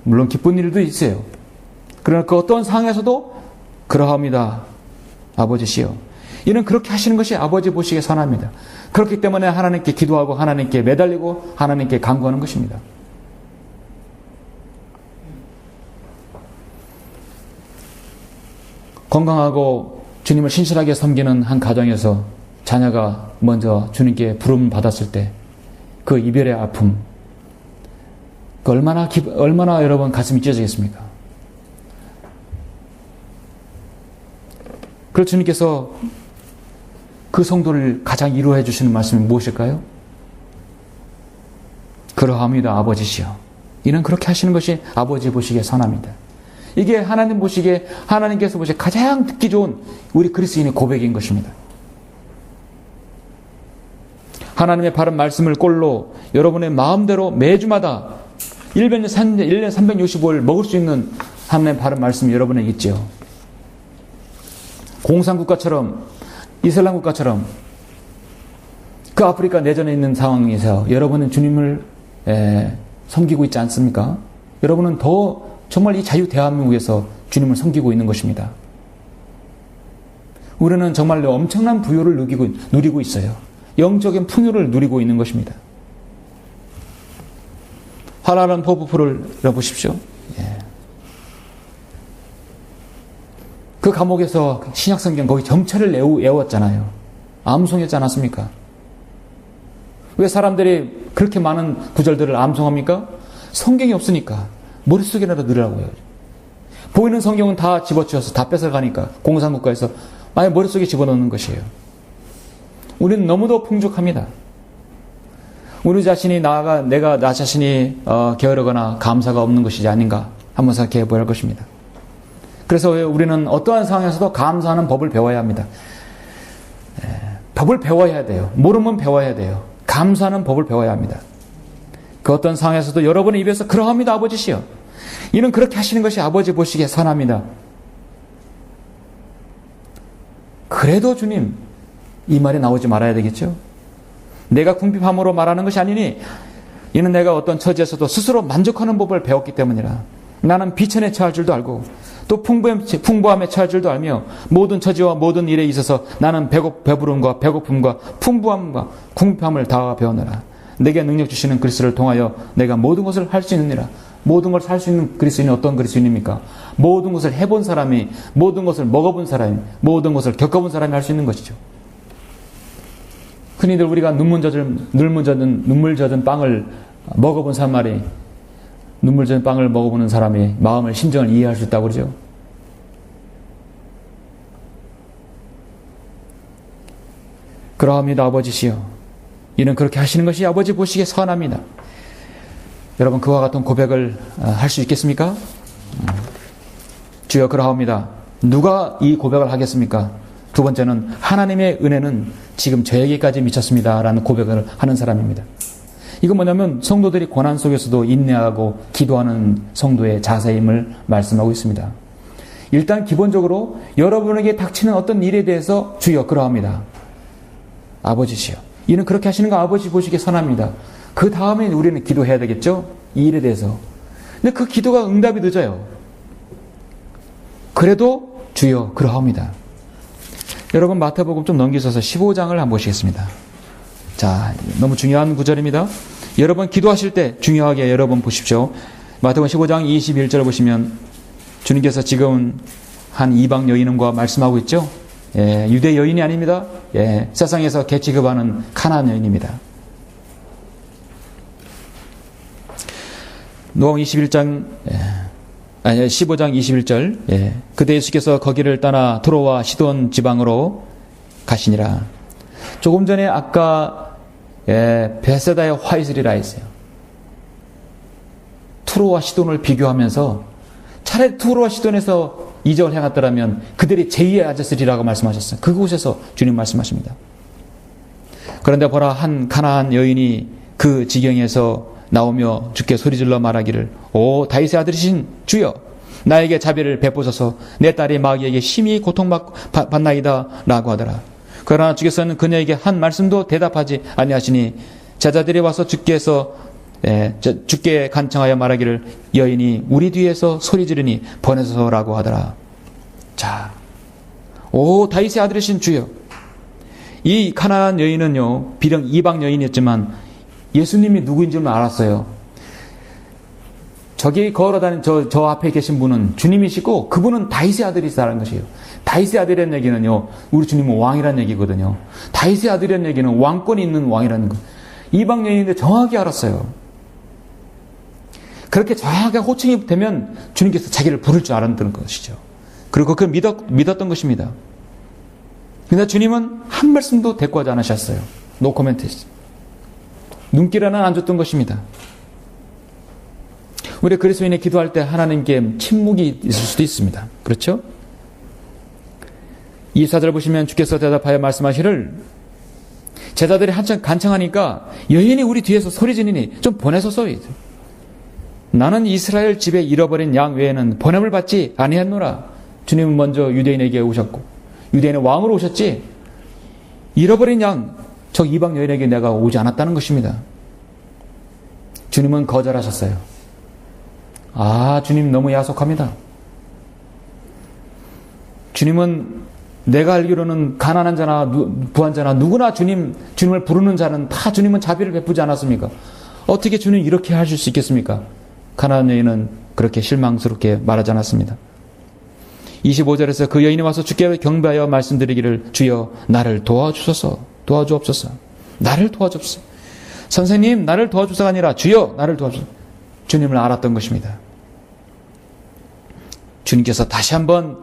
물론 기쁜 일도 있어요. 그러나 그 어떤 상황에서도 그러합니다. 아버지시여. 이는 그렇게 하시는 것이 아버지 보시기에 선합니다. 그렇기 때문에 하나님께 기도하고 하나님께 매달리고 하나님께 간구하는 것입니다. 건강하고 주님을 신실하게 섬기는 한 가정에서 자녀가 먼저 주님께 부름 받았을 때 그 이별의 아픔, 얼마나 여러분 가슴이 찢어지겠습니까? 그래서 주님께서 그 성도를 가장 위로해 주시는 말씀이 무엇일까요? 그러합니다. 아버지시여. 이는 그렇게 하시는 것이 아버지 보시기에 선합니다. 이게 하나님 보시기에, 하나님께서 보시기에 가장 듣기 좋은 우리 그리스도인의 고백인 것입니다. 하나님의 바른 말씀을 꼴로 여러분의 마음대로 매주마다 1년 365일 먹을 수 있는 하나님의 바른 말씀이 여러분에게 있죠. 공산국가처럼, 이슬람 국가처럼 그 아프리카 내전에 있는 상황에서 여러분은 주님을 섬기고 있지 않습니까? 여러분은 더 정말 이 자유 대한민국에서 주님을 섬기고 있는 것입니다. 우리는 정말로 엄청난 부유를 누리고 있어요. 영적인 풍요를 누리고 있는 것입니다. 하나는 포프풀을 열어보십시오. 그 감옥에서 신약성경 거기 정체를 애웠잖아요. 암송했지 않았습니까? 왜 사람들이 그렇게 많은 구절들을 암송합니까? 성경이 없으니까 머릿속에라도 넣으라고요. 보이는 성경은 다 집어치워서 다 뺏어가니까 공산국가에서 아예 머릿속에 집어넣는 것이에요. 우리는 너무도 풍족합니다. 우리 자신이 내가 나 자신이 게으르거나 감사가 없는 것이지 아닌가 한번 생각해 보야 할 것입니다. 그래서 우리는 어떠한 상황에서도 감사하는 법을 배워야 합니다. 법을 배워야 돼요. 모르면 배워야 돼요. 감사하는 법을 배워야 합니다. 그 어떤 상황에서도 여러분의 입에서 그러합니다 아버지시여, 이는 그렇게 하시는 것이 아버지 보시기에 선합니다. 그래도 주님, 이 말이 나오지 말아야 되겠죠. 내가 궁핍함으로 말하는 것이 아니니 이는 내가 어떤 처지에서도 스스로 만족하는 법을 배웠기 때문이라. 나는 비천에 처할 줄도 알고 또 풍부함에 처할 줄도 알며 모든 처지와 모든 일에 있어서 나는 배부름과 배고픔과 풍부함과 궁핍함을 다 배우느라. 내게 능력 주시는 그리스도를 통하여 내가 모든 것을 할 수 있느니라. 모든 것을 할 수 있는 그리스도인이 어떤 그리스도인입니까? 모든 것을 해본 사람이, 모든 것을 먹어본 사람이, 모든 것을 겪어본 사람이 할 수 있는 것이죠. 흔히들 우리가 눈물 젖은 빵을 먹어본 사람이, 눈물 젖은 빵을 먹어보는 사람의 마음을, 심정을 이해할 수 있다고 그러죠. 그러합니다 아버지시여, 이는 그렇게 하시는 것이 아버지 보시기에 선합니다. 여러분, 그와 같은 고백을 할 수 있겠습니까? 주여 그러합니다. 누가 이 고백을 하겠습니까? 두 번째는 하나님의 은혜는 지금 저에게까지 미쳤습니다 라는 고백을 하는 사람입니다. 이건 뭐냐면 성도들이 고난 속에서도 인내하고 기도하는 성도의 자세임을 말씀하고 있습니다. 일단 기본적으로 여러분에게 닥치는 어떤 일에 대해서 주여 그러합니다. 아버지시여, 이는 그렇게 하시는 거 아버지 보시기에 선합니다. 그 다음에 우리는 기도해야 되겠죠? 이 일에 대해서. 근데 그 기도가 응답이 늦어요. 그래도 주여 그러합니다. 여러분, 마태복음 좀 넘기셔서 15장을 한번 보시겠습니다. 자, 너무 중요한 구절입니다. 여러분 기도하실 때 중요하게 여러분 보십시오. 마태복음 15장 21절 보시면 주님께서 지금 한 이방 여인과 말씀하고 있죠. 예, 유대 여인이 아닙니다. 예, 세상에서 개취급하는 가나안 여인입니다. 누가복음 15장 21절. 예, 그때 예수께서 거기를 떠나 트로와 시돈 지방으로 가시니라. 조금 전에 아까 베세다의 화이슬이라 했어요. 투로와 시돈을 비교하면서 차라리 투로와 시돈에서 이적을 행했더라면 그들이 제2의 아저씨라고 말씀하셨어요. 그곳에서 주님 말씀하십니다. 그런데 보라, 한 가나안 여인이 그 지경에서 나오며 주께 소리질러 말하기를, 오 다윗의 아들이신 주여, 나에게 자비를 베푸소서. 내 딸이 마귀에게 심히 고통받나이다 라고 하더라. 그러나 주께서는 그녀에게 한 말씀도 대답하지 아니하시니 제자들이 와서 주께 간청하여 말하기를, 여인이 우리 뒤에서 소리 지르니 보내소서라고 하더라. 자, 오 다윗의 아들이신 주여. 이 가나안 여인은요, 비령 이방 여인이었지만 예수님이 누구인지는 알았어요. 저기 걸어다니는 저 앞에 계신 분은 주님이시고 그분은 다윗의 아들이시다는 것이에요. 다윗의 아들이라는 얘기는요, 우리 주님은 왕이라는 얘기거든요. 다윗의 아들이라는 얘기는 왕권이 있는 왕이라는 것. 이방 여인인데 정확히 알았어요. 그렇게 정확하게 호칭이 되면 주님께서 자기를 부를 줄 알았던 것이죠. 그리고 그걸 믿었던 것입니다. 그런데 주님은 한 말씀도 대꾸하지 않으셨어요. 노 코멘트. 눈길 하나 안 줬던 것입니다. 우리 그리스도인이 기도할 때 하나님께 침묵이 있을 수도 있습니다. 그렇죠? 24절 보시면 주께서 대답하여 말씀하시를, 제자들이 한참 간청하니까 여인이 우리 뒤에서 소리 지르니 좀 보내소서. 나는 이스라엘 집에 잃어버린 양 외에는 보냄을 받지 아니했노라. 주님은 먼저 유대인에게 오셨고 유대인의 왕으로 오셨지, 잃어버린 양, 저 이방 여인에게 내가 오지 않았다는 것입니다. 주님은 거절하셨어요. 아, 주님 너무 야속합니다. 주님은 내가 알기로는 가난한 자나 부한 자나 누구나 주님을 부르는 자는 다 주님은 자비를 베푸지 않았습니까? 어떻게 주님 이렇게 하실 수 있겠습니까? 가나안 여인은 그렇게 실망스럽게 말하지 않았습니다. 25절에서 그 여인이 와서 주께 경배하여 말씀드리기를, 주여 나를 도와주옵소서. 나를 도와주옵소서. 선생님 나를 도와주소서가 아니라 주여 나를 도와주소서. 주님을 알았던 것입니다. 주님께서 다시 한번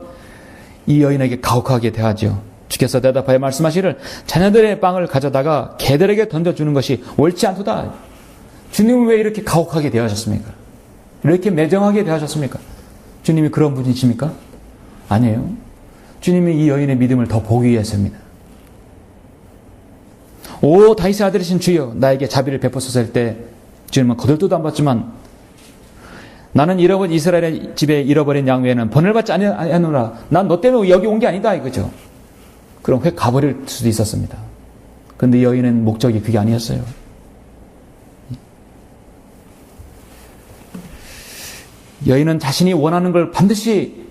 이 여인에게 가혹하게 대하죠. 주께서 대답하여 말씀하시기를, 자녀들의 빵을 가져다가 개들에게 던져주는 것이 옳지 않도다. 주님은 왜 이렇게 가혹하게 대하셨습니까? 이렇게 매정하게 대하셨습니까? 주님이 그런 분이십니까? 아니에요. 주님이 이 여인의 믿음을 더 보기 위해서입니다. 오 다윗의 아들이신 주여, 나에게 자비를 베푸소서 할 때 주님은 거들떠도 안 받지만 나는 이스라엘의 집에 잃어버린 양 외에는 번을 받지 않으노라. 난 너 때문에 여기 온 게 아니다 이거죠. 그럼 회 가버릴 수도 있었습니다. 그런데 여인은 목적이 그게 아니었어요. 여인은 자신이 원하는 걸 반드시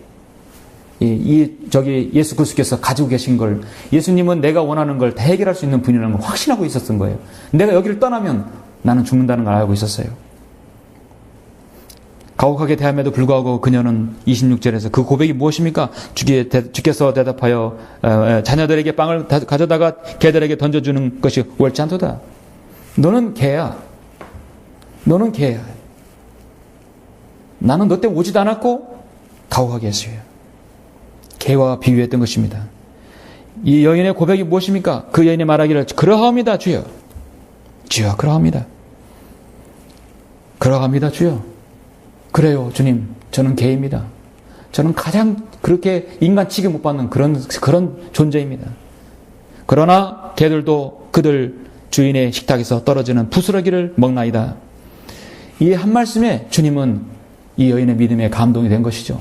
예수 그리스도께서 가지고 계신 걸, 예수님은 내가 원하는 걸 다 해결할 수 있는 분이라는 걸 확신하고 있었던 거예요. 내가 여기를 떠나면 나는 죽는다는 걸 알고 있었어요. 가혹하게 대함에도 불구하고 그녀는 26절에서 그 고백이 무엇입니까? 주께서 대답하여 자녀들에게 빵을 가져다가 개들에게 던져주는 것이 옳지 않도다. 너는 개야. 너는 개야. 나는 너 때문에 오지도 않았고 가혹하게 했어요. 개와 비유했던 것입니다. 이 여인의 고백이 무엇입니까? 그 여인이 말하기를 그러하옵니다 주여. 주여 그러합니다. 그러합니다 주여. 그래요 주님, 저는 개입니다. 저는 가장 그렇게 인간 취급 못 받는 그런 존재입니다. 그러나 개들도 그들 주인의 식탁에서 떨어지는 부스러기를 먹나이다. 이 한 말씀에 주님은 이 여인의 믿음에 감동이 된 것이죠.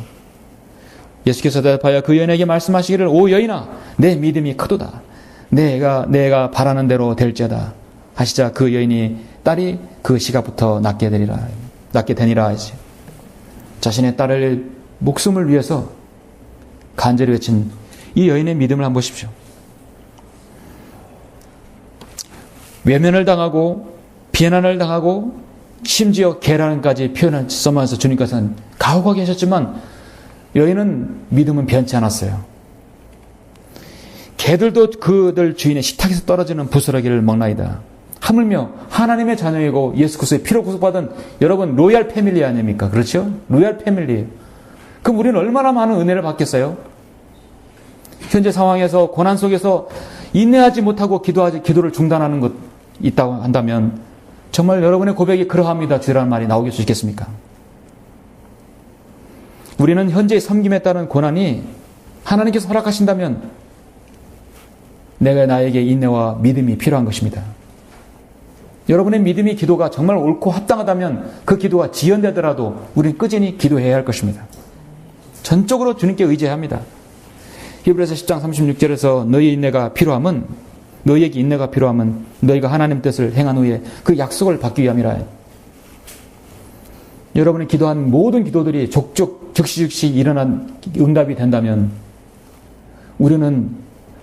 예수께서 대답하여 그 여인에게 말씀하시기를 오 여인아 내 믿음이 크도다. 내가 바라는 대로 될지어다 하시자 그 여인이 딸이 그 시각부터 낫게 되니라 하지. 자신의 딸의 목숨을 위해서 간절히 외친 이 여인의 믿음을 한번 보십시오. 외면을 당하고 비난을 당하고 심지어 개라는까지 표현을 써면서 주님께서는 가혹하게 하셨지만 여인은 믿음은 변치 않았어요. 개들도 그들 주인의 식탁에서 떨어지는 부스러기를 먹나이다. 하물며 하나님의 자녀이고 예수 그리스도의 피로 구속받은 여러분 로얄 패밀리 아닙니까? 그렇죠? 로얄 패밀리예요. 그럼 우리는 얼마나 많은 은혜를 받겠어요? 현재 상황에서 고난 속에서 인내하지 못하고 기도를 중단하는 것 있다고 한다면 정말 여러분의 고백이 그러합니다 주라는 말이 나오길 수 있겠습니까? 우리는 현재의 섬김에 따른 고난이 하나님께서 허락하신다면 나에게 인내와 믿음이 필요한 것입니다. 여러분의 믿음이 기도가 정말 옳고 합당하다면 그 기도가 지연되더라도 우리는 꾸준히 기도해야 할 것입니다. 전적으로 주님께 의지해야 합니다. 히브리서 10장 36절에서 너희에게 인내가 필요함은 너희가 하나님 뜻을 행한 후에 그 약속을 받기 위함이라. 여러분이 기도한 모든 기도들이 즉시 일어난 응답이 된다면 우리는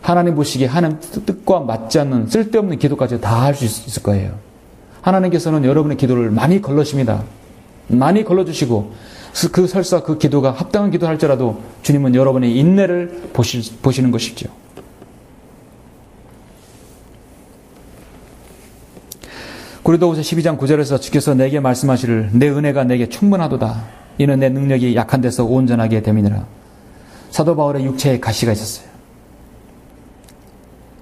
하나님 보시기에 하나님 뜻과 맞지 않는 쓸데없는 기도까지 다 할 수 있을 거예요. 하나님께서는 여러분의 기도를 많이 걸러십니다. 많이 걸러주시고 설사 그 기도가 합당한 기도 할지라도 주님은 여러분의 인내를 보시는 것이죠. 고린도후서 12장 9절에서 주께서 내게 말씀하시를 내 은혜가 내게 충분하도다. 이는 내 능력이 약한 데서 온전하게 됨이니라. 사도 바울의 육체에 가시가 있었어요.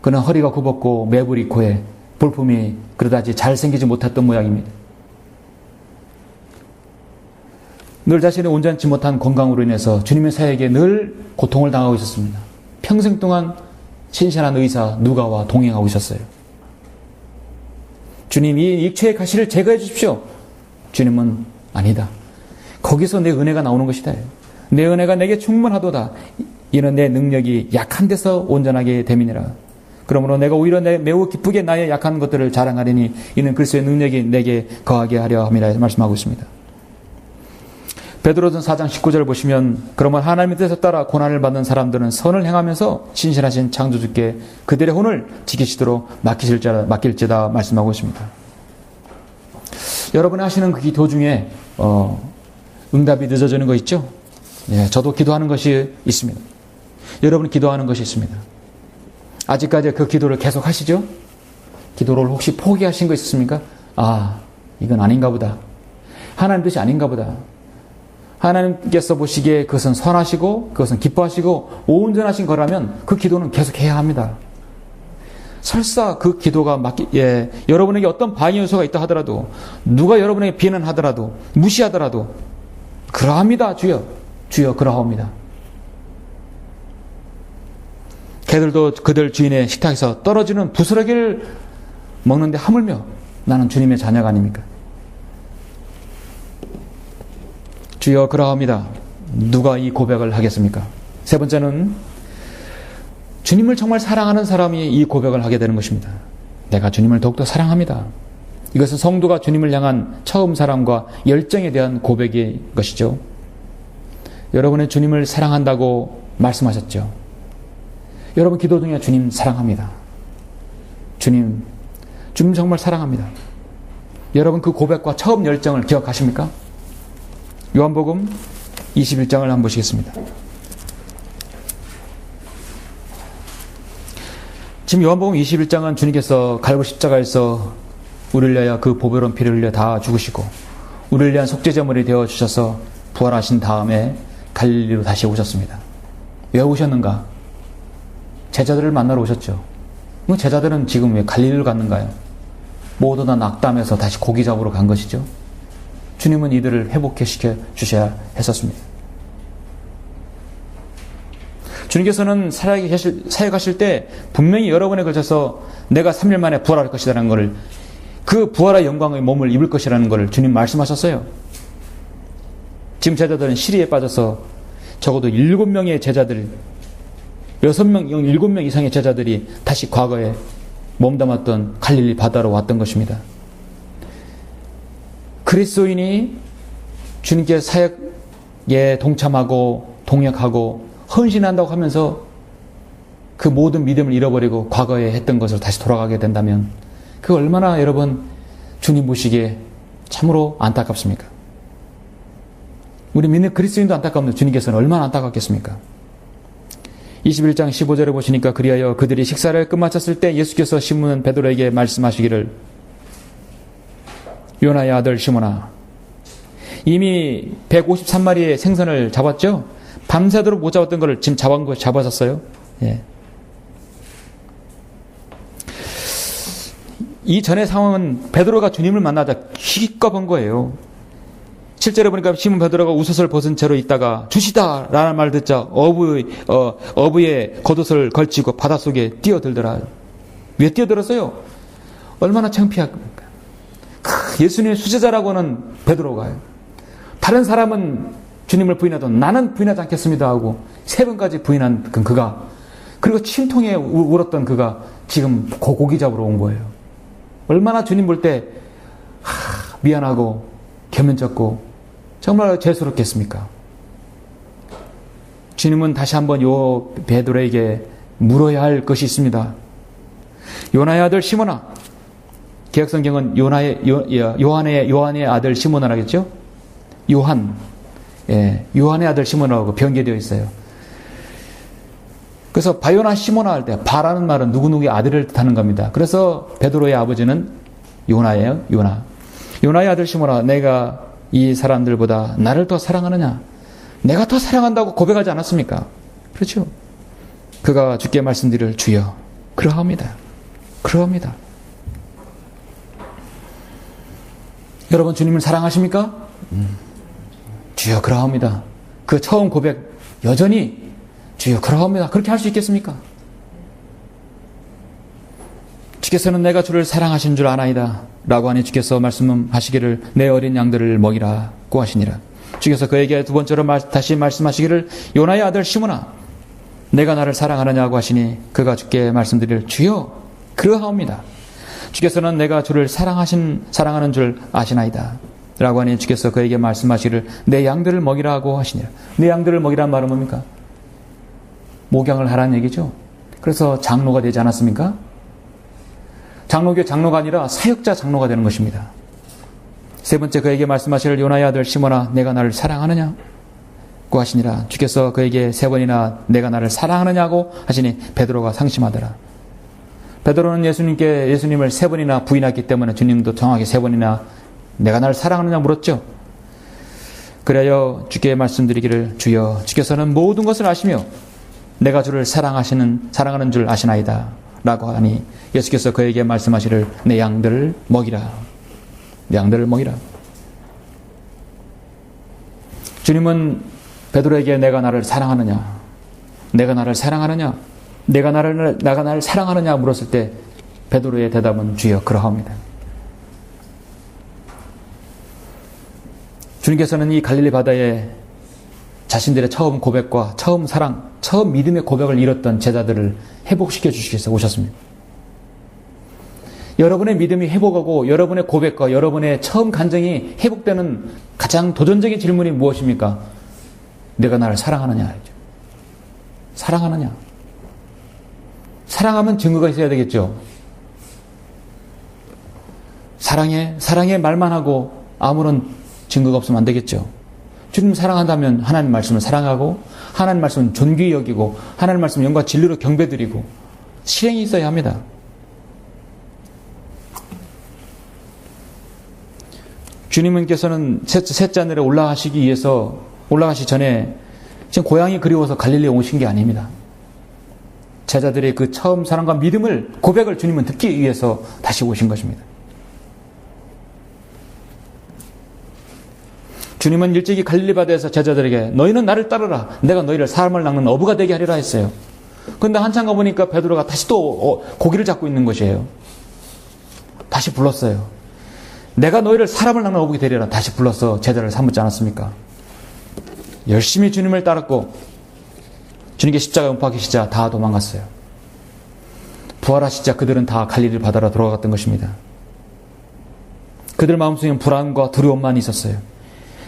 그는 허리가 굽었고 매불이 코에 볼품이 그다지 잘생기지 못했던 모양입니다. 늘 자신의 온전치 못한 건강으로 인해서 주님의 사역에 늘 고통을 당하고 있었습니다. 평생 동안 신실한 의사 누가와 동행하고 있었어요. 주님 이 육체의 가시를 제거해 주십시오. 주님은 아니다. 거기서 내 은혜가 나오는 것이다. 내 은혜가 내게 충분하도다. 이는 내 능력이 약한 데서 온전하게 됨이니라. 그러므로 내가 오히려 매우 기쁘게 나의 약한 것들을 자랑하리니 이는 그리스도의 능력이 내게 거하게 하려 함이라 말씀하고 있습니다. 베드로전 4장 19절 보시면 그러면 하나님의 뜻에 따라 고난을 받는 사람들은 선을 행하면서 신실하신 창조주께 그들의 혼을 지키시도록 맡길지다 말씀하고 있습니다. 여러분이 하시는 그 기도 중에 응답이 늦어지는 거 있죠? 예, 저도 기도하는 것이 있습니다. 여러분이 기도하는 것이 있습니다. 아직까지 그 기도를 계속 하시죠? 기도를 혹시 포기하신 거 있습니까? 이건 아닌가 보다. 하나님 뜻이 아닌가 보다. 하나님께서 보시기에 그것은 선하시고 그것은 기뻐하시고 온전하신 거라면 그 기도는 계속 해야 합니다. 설사 그 기도가 여러분에게 어떤 방해 요소가 있다 하더라도 누가 여러분에게 비난하더라도 무시하더라도 그러합니다 주여. 주여 그러하옵니다. 개들도 그들 주인의 식탁에서 떨어지는 부스러기를 먹는데 하물며 나는 주님의 자녀가 아닙니까? 주여 그러합니다. 누가 이 고백을 하겠습니까? 세 번째는 주님을 정말 사랑하는 사람이 이 고백을 하게 되는 것입니다. 내가 주님을 더욱더 사랑합니다. 이것은 성도가 주님을 향한 처음 사랑과 열정에 대한 고백인 것이죠. 여러분은 주님을 사랑한다고 말씀하셨죠. 여러분 기도 중에 주님 사랑합니다. 주님 정말 사랑합니다. 여러분 그 고백과 처음 열정을 기억하십니까? 요한복음 21장을 한번 보시겠습니다. 지금 요한복음 21장은 주님께서 갈보리 십자가에서 우리를 위하여 그 보배로운 피를 흘려 다 죽으시고 우리를 위한 속죄제물이 되어 주셔서 부활하신 다음에 갈릴리로 다시 오셨습니다. 왜 오셨는가? 제자들을 만나러 오셨죠. 제자들은 지금 왜 갈릴리로 갔는가요? 모두 다 낙담해서 다시 고기 잡으러 간 것이죠. 주님은 이들을 회복시켜 주셔야 했었습니다. 주님께서는 사역하실 때 분명히 여러분에 걸쳐서 내가 3일 만에 부활할 것이라는 것을, 그 부활의 영광의 몸을 입을 것이라는 것을 주님 말씀하셨어요. 지금 제자들은 시리에 빠져서 적어도 7명의 제자들, 7명 이상의 제자들이 다시 과거에 몸담았던 갈릴리 바다로 왔던 것입니다. 그리스도인이 주님께 사역에 동참하고 동역하고 헌신한다고 하면서 그 모든 믿음을 잃어버리고 과거에 했던 것으로 다시 돌아가게 된다면 그 얼마나 여러분 주님 보시기에 참으로 안타깝습니까? 우리 믿는 그리스도인도 안타까운데 주님께서는 얼마나 안타깝겠습니까? 21장 15절에 보시니까 그리하여 그들이 식사를 끝마쳤을 때 예수께서 시몬 베드로에게 말씀하시기를 요나의 아들 시몬아, 이미 153마리의 생선을 잡았죠? 밤새도록 못 잡았던 것을 지금 잡아섰어요. 예. 이 전의 상황은 베드로가 주님을 만나자 기껏 본 거예요. 실제로 보니까 시몬 베드로가 우섯을 벗은 채로 있다가 주시다 라는 말 듣자 어부의 겉옷을 걸치고 바닷속에 뛰어들더라. 왜 뛰어들었어요? 얼마나 창피합니까? 예수님의 수제자라고는 베드로가요. 다른 사람은 주님을 부인하도 나는 부인하지 않겠습니다 하고 3번까지 부인한 그가, 그리고 침통에 울었던 그가 지금 고기 잡으러 온 거예요. 얼마나 주님 볼 때 미안하고 겸연쩍고 정말 죄스럽겠습니까? 주님은 다시 한번 요 베드로에게 물어야 할 것이 있습니다. 요나의 아들 시몬아, 개혁성경은 요한의 아들 시몬아라겠죠? 요한의 아들 시몬아라고 변개되어 있어요. 그래서 바요나 시몬아 할 때 바라는 말은 누구누구의 아들을 뜻하는 겁니다. 그래서 베드로의 아버지는 요나예요. 요나의 아들 시몬아, 내가 이 사람들보다 나를 더 사랑하느냐? 내가 더 사랑한다고 고백하지 않았습니까? 그렇죠? 그가 주께 말씀드릴 주여 그러합니다. 그러합니다. 여러분 주님을 사랑하십니까? 주여 그러합니다. 그 처음 고백 여전히 주여 그러합니다. 그렇게 할 수 있겠습니까? 주께서는 내가 주를 사랑하신 줄 아나이다 라고 하니 주께서 말씀하시기를 내 어린 양들을 먹이라고 하시니라. 주께서 그에게 두 번째로 다시 말씀하시기를 요나의 아들 시몬아, 내가 나를 사랑하느냐고 하시니 그가 주께 말씀드릴 주여 그러하옵니다. 주께서는 내가 주를 사랑하는 줄 아시나이다 라고 하니 주께서 그에게 말씀하시기를 내 양들을 먹이라고 하시니라. 내 양들을 먹이란 말은 뭡니까? 목양을 하라는 얘기죠. 그래서 장로가 되지 않았습니까? 장로교 장로가 아니라 사역자 장로가 되는 것입니다. 세 번째, 그에게 말씀하시를 요나의 아들 시몬아, 내가 나를 사랑하느냐고 하시니라. 주께서 그에게 3번이나 내가 나를 사랑하느냐고 하시니 베드로가 상심하더라. 베드로는 예수님을 3번이나 부인했기 때문에 주님도 정확히 3번이나 내가 나를 사랑하느냐 물었죠. 그래야 주께 말씀드리기를 주여 주께서는 모든 것을 아시며 내가 주를 사랑하는 줄 아시나이다 라고 하니 예수께서 그에게 말씀하시를 내 양들을 먹이라. 내 양들을 먹이라. 주님은 베드로에게 내가 나를 사랑하느냐, 내가 나를 사랑하느냐, 내가 나를 사랑하느냐 물었을 때 베드로의 대답은 주여 그러합니다. 주님께서는 이 갈릴리 바다에 자신들의 처음 고백과 처음 사랑, 처음 믿음의 고백을 잃었던 제자들을 회복시켜 주시기 위해서 오셨습니다. 여러분의 믿음이 회복하고 여러분의 고백과 여러분의 처음 간정이 회복되는 가장 도전적인 질문이 무엇입니까? 내가 나를 사랑하느냐. 사랑하느냐. 사랑하면 증거가 있어야 되겠죠. 사랑해 말만 하고 아무런 증거가 없으면 안 되겠죠. 주님 사랑한다면 하나님 말씀을 사랑하고 하나님 말씀을 존귀히 여기고 하나님 말씀 영과 진리로 경배드리고 실행이 있어야 합니다. 주님께서는 셋째 하늘에 올라가시 전에 지금 고향이 그리워서 갈릴리에 오신 게 아닙니다. 제자들의 그 처음 사랑과 믿음을 고백을 주님은 듣기 위해서 다시 오신 것입니다. 주님은 일찍이 갈릴리 바다에서 제자들에게 너희는 나를 따르라. 내가 너희를 사람을 낚는 어부가 되게 하리라 했어요. 그런데 한참 가보니까 베드로가 다시 또 고기를 잡고 있는 것이에요. 다시 불렀어요. 내가 너희를 사람을 낚는 어부가 되리라. 다시 불러서 제자를 삼지 않았습니까? 열심히 주님을 따랐고 주님께 십자가 음파하시자 다 도망갔어요. 부활하시자 그들은 다 갈릴리 바다로 돌아갔던 것입니다. 그들 마음속에는 불안과 두려움만 있었어요.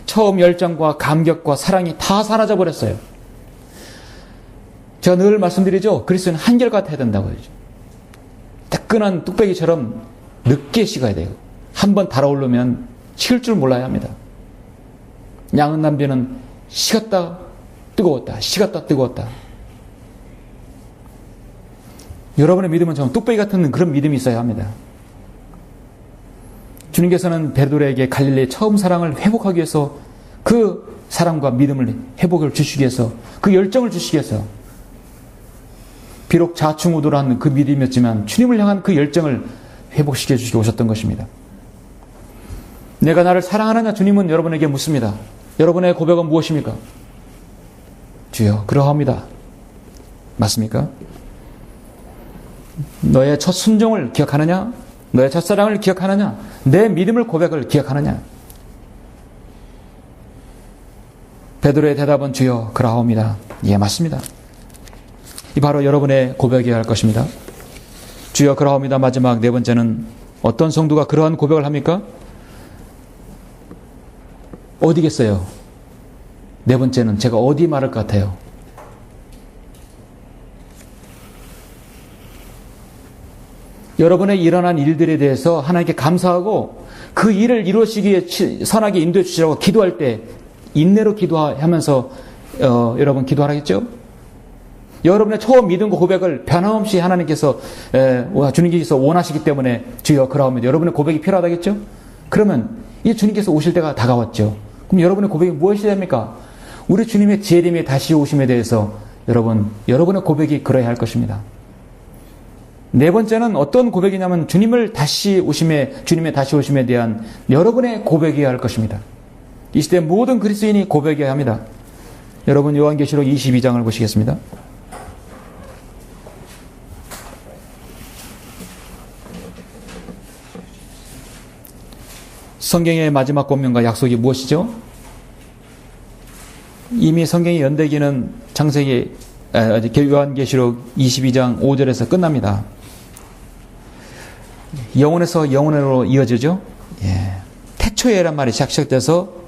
처음 열정과 감격과 사랑이 다 사라져 버렸어요. 제가 늘 말씀드리죠. 그리스도는 한결같아야 된다고 하죠. 따끈한 뚝배기처럼 늦게 식어야 돼요. 한번 달아오르면 식을 줄 몰라야 합니다. 양은 남비는 식었다 뜨거웠다 식었다 뜨거웠다. 여러분의 믿음은 좀 뚝배기 같은 그런 믿음이 있어야 합니다. 주님께서는 베드로에게 갈릴리의 처음 사랑을 회복하기 위해서 그 사랑과 믿음을 회복을 주시기 위해서 그 열정을 주시기 위해서 비록 좌충우돌한 그 믿음이었지만 주님을 향한 그 열정을 회복시켜 주시고 오셨던 것입니다. 내가 나를 사랑하느냐 주님은 여러분에게 묻습니다. 여러분의 고백은 무엇입니까? 주여 그러합니다. 맞습니까? 너의 첫 순종을 기억하느냐? 너의 첫사랑을 기억하느냐? 내 믿음을 고백을 기억하느냐? 베드로의 대답은 주여 그러하옵니다. 예, 맞습니다. 이 바로 여러분의 고백이어야 할 것입니다. 주여 그러하옵니다. 마지막 네 번째는 어떤 성도가 그러한 고백을 합니까? 어디겠어요? 네 번째는 제가 어디 말할 것 같아요? 여러분의 일어난 일들에 대해서 하나님께 감사하고 그 일을 이루시기 위해 선하게 인도해 주시라고 기도할 때 인내로 기도하면서 여러분 기도하라겠죠? 여러분의 처음 믿음과 고백을 변함없이 하나님께서 주님께서 원하시기 때문에 주여 그러하옵니다. 여러분의 고백이 필요하다겠죠? 그러면 이 주님께서 오실 때가 다가왔죠. 그럼 여러분의 고백이 무엇이 됩니까? 우리 주님의 재림에 다시 오심에 대해서 여러분의 고백이 그러해야 할 것입니다. 네 번째는 어떤 고백이냐면 주님의 다시 오심에 대한 여러분의 고백이어야 할 것입니다. 이 시대 모든 그리스도인이 고백해야 합니다. 여러분 요한계시록 22장을 보시겠습니다. 성경의 마지막 권면과 약속이 무엇이죠? 이미 성경의 연대기는 요한계시록 22장 5절에서 끝납니다. 영혼에서 영혼으로 이어지죠. 예. 태초에란 말이 시작돼서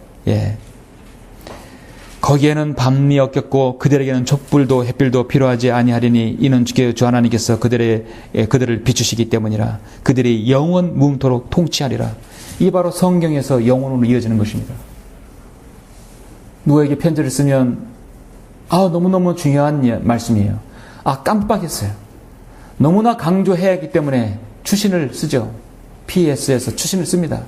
거기에는 밤이 엮였고 그들에게는 촛불도 햇빛도 필요하지 아니하리니 이는 주 하나님께서 그들을 비추시기 때문이라. 그들이 영원 무음토록 통치하리라. 이 바로 성경에서 영혼으로 이어지는 것입니다. 누구에게 편지를 쓰면 너무너무 중요한 말씀이에요. 깜빡했어요. 너무나 강조해야 하기 때문에 추신을 쓰죠. PS에서 추신을 씁니다.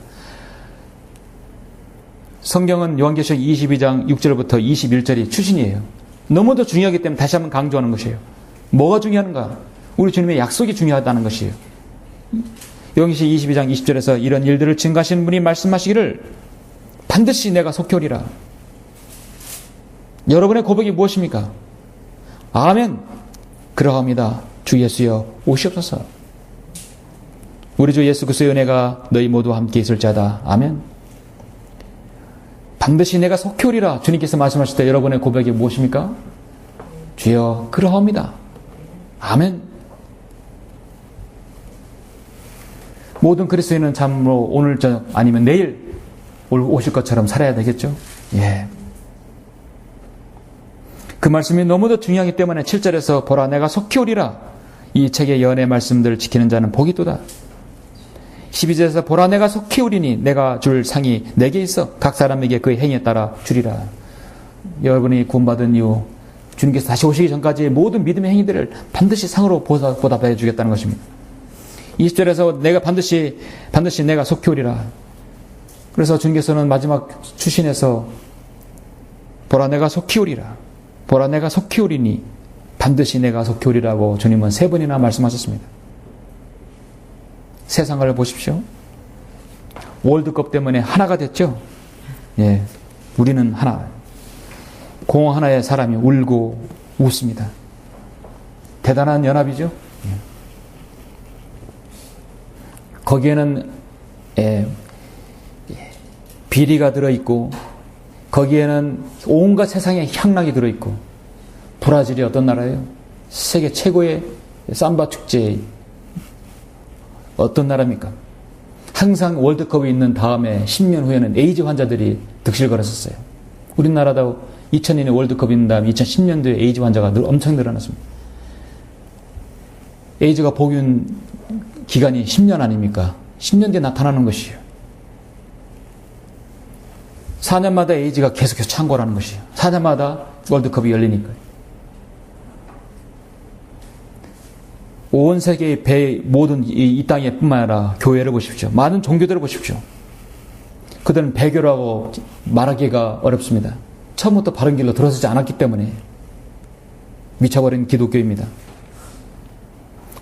성경은 요한계시록 22장 6절부터 21절이 추신이에요. 너무도 중요하기 때문에 다시 한번 강조하는 것이에요. 뭐가 중요한가? 우리 주님의 약속이 중요하다는 것이에요. 요한계시록 22장 20절에서 이런 일들을 증가하시는 분이 말씀하시기를 반드시 내가 속히 오리라. 여러분의 고백이 무엇입니까? 아멘. 그러합니다. 주 예수여 오시옵소서. 우리 주 예수 그리스도의 은혜가 너희 모두와 함께 있을지어다. 아멘. 반드시 내가 속히 오리라 주님께서 말씀하실 때 여러분의 고백이 무엇입니까? 주여 그러하옵니다. 아멘. 모든 그리스도인은 참으로 오늘 저녁 아니면 내일 오실 것처럼 살아야 되겠죠? 예. 그 말씀이 너무도 중요하기 때문에 7절에서 보라 내가 속히 오리라 이 책의 연의 말씀들을 지키는 자는 복이 있도다. 12절에서 보라 내가 속히 오리니 내가 줄 상이 내게 있어 각 사람에게 그의 행위에 따라 주리라. 여러분이 구원받은 이후 주님께서 다시 오시기 전까지 모든 믿음의 행위들을 반드시 상으로 보답해 주겠다는 것입니다. 20절에서 내가 반드시 내가 속히 오리라. 그래서 주님께서는 마지막 추신에서 보라 내가 속히 오리라. 보라 내가 속히 오리니 반드시 내가 속히 오리라고 주님은 3번이나 말씀하셨습니다. 세상을 보십시오. 월드컵 때문에 하나가 됐죠. 예, 우리는 하나. 공허 하나의 사람이 울고 웃습니다. 대단한 연합이죠. 예. 거기에는 비리가 들어있고 거기에는 온갖 세상의 향락이 들어있고 브라질이 어떤 나라예요? 세계 최고의 삼바 축제의 어떤 나라입니까? 항상 월드컵이 있는 다음에 10년 후에는 에이즈 환자들이 득실거렸었어요. 우리나라도 2000년에 월드컵이 있는 다음에 2010년도에 에이즈 환자가 엄청 늘어났습니다. 에이즈가 복용 기간이 10년 아닙니까? 10년 뒤에 나타나는 것이에요. 4년마다 에이즈가 계속해서 창궐하는 것이에요. 4년마다 월드컵이 열리니까요. 온 세계의 모든 이 땅에 뿐만 아니라 교회를 보십시오. 많은 종교들을 보십시오. 그들은 배교라고 말하기가 어렵습니다. 처음부터 바른 길로 들어서지 않았기 때문에 미쳐버린 기독교입니다.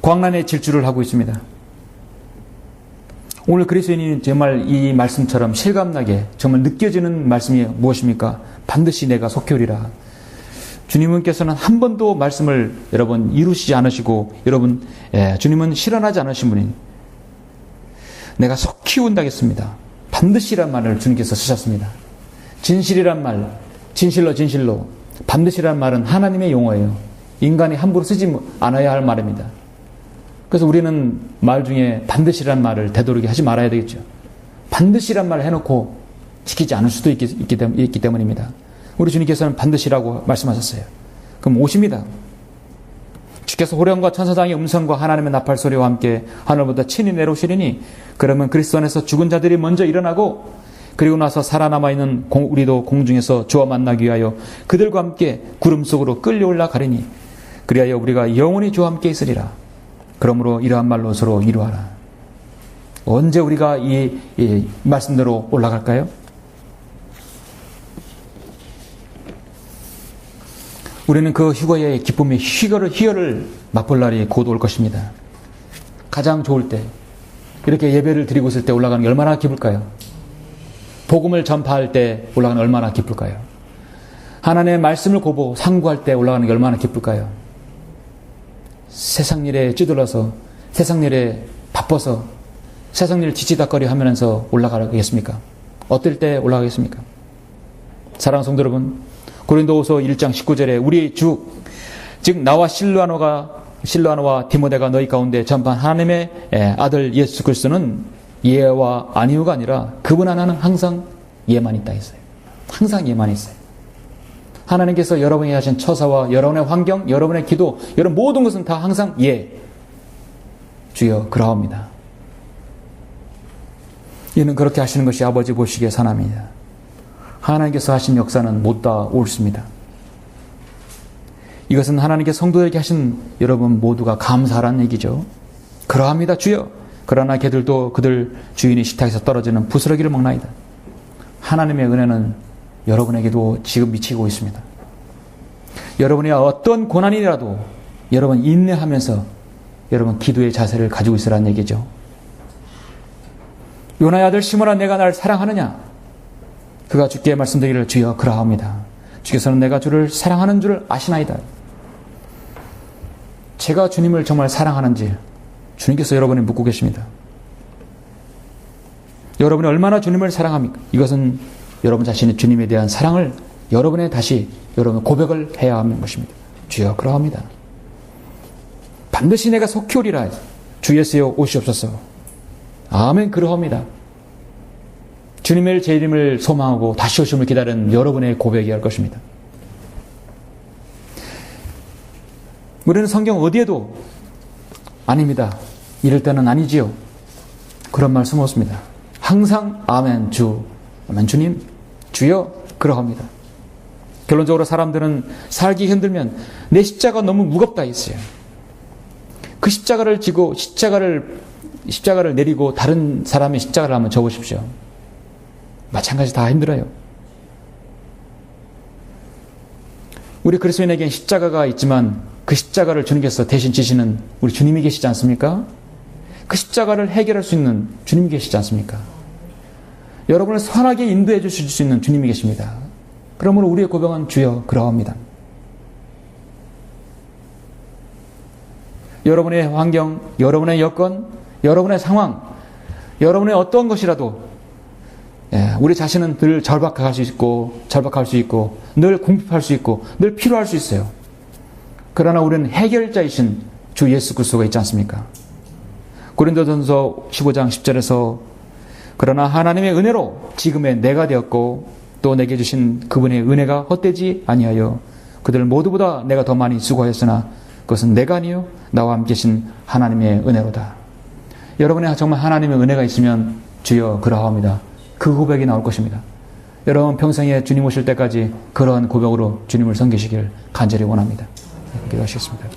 광란의 질주를 하고 있습니다. 오늘 그리스도인이 정말 이 말씀처럼 실감나게 정말 느껴지는 말씀이 무엇입니까? 반드시 내가 속히 오리라. 주님께서는 한 번도 말씀을 여러분 이루시지 않으시고 여러분 주님은 실현하지 않으신 분이 내가 속히 온다겠습니다. 반드시란 말을 주님께서 쓰셨습니다. 진실이란 말, 진실로 반드시란 말은 하나님의 용어예요. 인간이 함부로 쓰지 않아야 할 말입니다. 그래서 우리는 말 중에 반드시란 말을 되도록이 하지 말아야 되겠죠. 반드시란 말을 해놓고 지키지 않을 수도 있기 때문입니다. 우리 주님께서는 반드시라고 말씀하셨어요. 그럼 오십니다. 주께서 호령과 천사장의 음성과 하나님의 나팔 소리와 함께 하늘보다 친히 내려오시리니 그러면 그리스도 안에서 죽은 자들이 먼저 일어나고 그리고 나서 살아남아있는 우리도 공중에서 주와 만나기 위하여 그들과 함께 구름 속으로 끌려 올라가리니 그리하여 우리가 영원히 주와 함께 있으리라. 그러므로 이러한 말로 서로 이루하라. 언제 우리가 이 말씀대로 올라갈까요? 우리는 그 휴거의 기쁨의 희열을 맛볼 날이 곧 올 것입니다. 가장 좋을 때 이렇게 예배를 드리고 있을 때 올라가는 게 얼마나 기쁠까요? 복음을 전파할 때 올라가는 게 얼마나 기쁠까요? 하나님의 말씀을 고보 상고할 때 올라가는 게 얼마나 기쁠까요? 세상 일에 찌들어서 세상 일에 바빠서 세상 일 지치다거리 하면서 올라가겠습니까? 어떨 때 올라가겠습니까? 사랑하는 성도 여러분, 고린도후서 1장 19절에 우리 주 즉 나와 실로아노와 디모데가 너희 가운데 전파한 하나님의 아들 예수 그리스도는 예와 아니오가 아니라 그분 하나는 항상 예만 있다 했어요. 항상 예만 있어요. 하나님께서 여러분에게 하신 처사와 여러분의 환경, 여러분의 기도, 여러분 모든 것은 다 항상 예. 주여 그러합니다. 이는 그렇게 하시는 것이 아버지 보시기에 선함이다. 하나님께서 하신 역사는 못다 옳습니다. 이것은 하나님께서 성도에게 하신 여러분 모두가 감사하라는 얘기죠. 그러합니다 주여. 그러나 걔들도 그들 주인이 식탁에서 떨어지는 부스러기를 먹나이다. 하나님의 은혜는 여러분에게도 지금 미치고 있습니다. 여러분이 어떤 고난이라도 여러분 인내하면서 여러분 기도의 자세를 가지고 있으라는 얘기죠. 요나의 아들 시몬아 내가 날 사랑하느냐? 그가 주께 말씀드리기를 주여 그러하옵니다. 주께서는 내가 주를 사랑하는 줄 아시나이다. 제가 주님을 정말 사랑하는지 주님께서 여러분을 묻고 계십니다. 여러분이 얼마나 주님을 사랑합니까? 이것은 여러분 자신의 주님에 대한 사랑을 여러분의 다시 여러분 고백을 해야 하는 것입니다. 주여 그러합니다. 반드시 내가 속히 오리라. 주 예수여 오시옵소서. 아멘. 그러합니다. 주님의 제 이름을 소망하고 다시 오심을 기다리는 여러분의 고백이 할 것입니다. 우리는 성경 어디에도 아닙니다. 이럴 때는 아니지요. 그런 말씀 없습니다. 항상 아멘 주, 아멘 주님, 주여 그러합니다. 결론적으로 사람들은 살기 힘들면 내 십자가 너무 무겁다 했어요. 그 십자가를 지고 십자가를 내리고 다른 사람의 십자가를 한번 져보십시오. 마찬가지 다 힘들어요. 우리 그리스도인에겐 십자가가 있지만 그 십자가를 주님께서 대신 지시는 우리 주님이 계시지 않습니까? 그 십자가를 해결할 수 있는 주님이 계시지 않습니까? 여러분을 선하게 인도해 주실 수 있는 주님이 계십니다. 그러므로 우리의 고백은 주여 그러합니다. 여러분의 환경, 여러분의 여건, 여러분의 상황, 여러분의 어떤 것이라도 우리 자신은 늘 절박할 수 있고 늘 궁핍할 수 있고 늘 필요할 수 있어요. 그러나 우리는 해결자이신 주 예수 그리스도가 있지 않습니까? 고린도전서 15장 10절에서 그러나 하나님의 은혜로 지금의 내가 되었고 또 내게 주신 그분의 은혜가 헛되지 아니하여 그들 모두보다 내가 더 많이 수고하였으나 그것은 내가 아니요 나와 함께 계신 하나님의 은혜로다. 여러분의 정말 하나님의 은혜가 있으면 주여 그러합니다. 그 고백이 나올 것입니다. 여러분 평생에 주님 오실 때까지 그러한 고백으로 주님을 섬기시길 간절히 원합니다. 기도하시겠습니다.